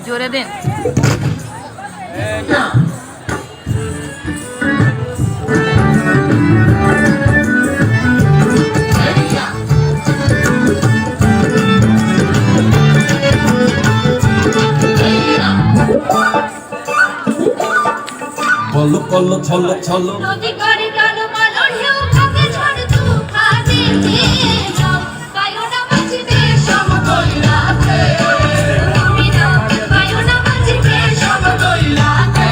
জোরে দিন। বলো বলো ছলো ছলো নদী করে গান মালর হেউ কাকে ঝড় তুফানে নাও পায়ো না মাঝিতে সমতল রাতে তুমি নাও পায়ো না মাঝিতে সমতল রাতে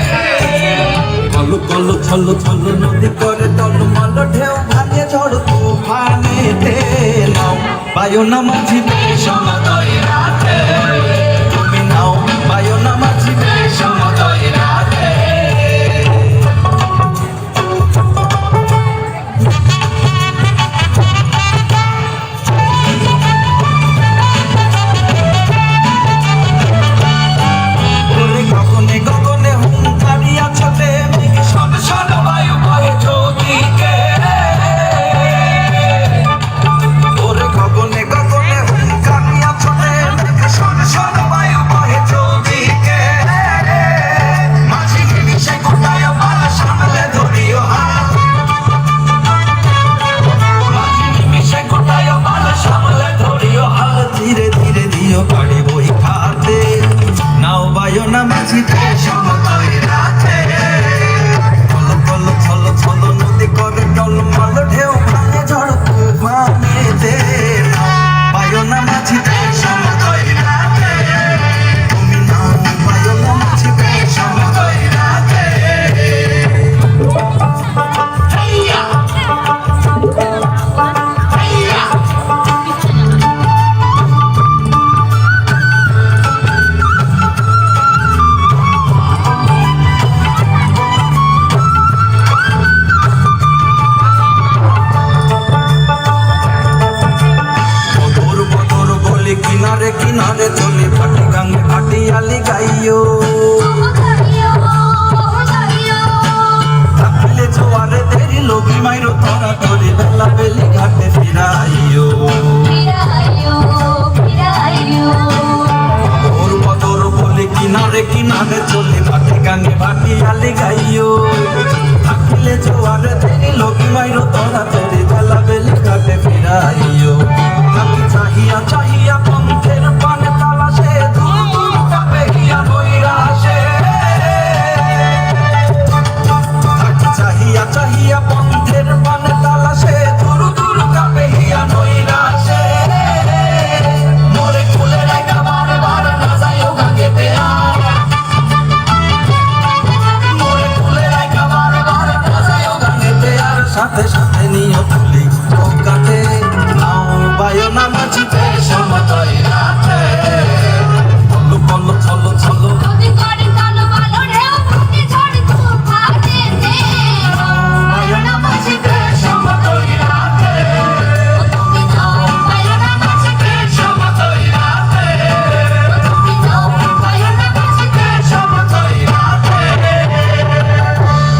বলো বলো ছলো ছলো নদী করে টলমল ঢেউ ভাঙে ঝড় তুফানেতে নাও পায়ো না মাঝিতে সমতল রাতে তুমি নাও পায়ো না মাঝিতে সমতল রাতে গগনে গগনে হুঙ্কারিয়া ছোটে মেঘ সব সব বায়ু বহে চৌদিকে ওরে গগনে গগনে হুঙ্কারিয়া ছোটে মেঘ সব সব বায়ু বহে চৌদিকে মাঝি নিশে কোটায় মালা সামলে ধরিও হাত মাঝি নিশে কোটায় মালা সামলে ধরিও হাত ধীরে ধীরে দিও গাড়ি বই খাতে নাও বায়ো না মাঝিতে সমতল রাতে চলো চলো চলো চলো নদী করে টলমল ঢেউ ভাঙে ঝড় তুফানেতে নাও বায়ো না মাঝিতে সমতল রাতে তুমি নাও বায়ো না মাঝিতে সমতল রাতে হাইয়া হাইয়া কিনারে কিনারে চলি ফাটি গাঙ্গে ফাটিয়ালি গাইও থাকলে জোয়ারে দেরি লগি মাইরো ধরা ধরি বেলা বেলি ঘাটে ফিরা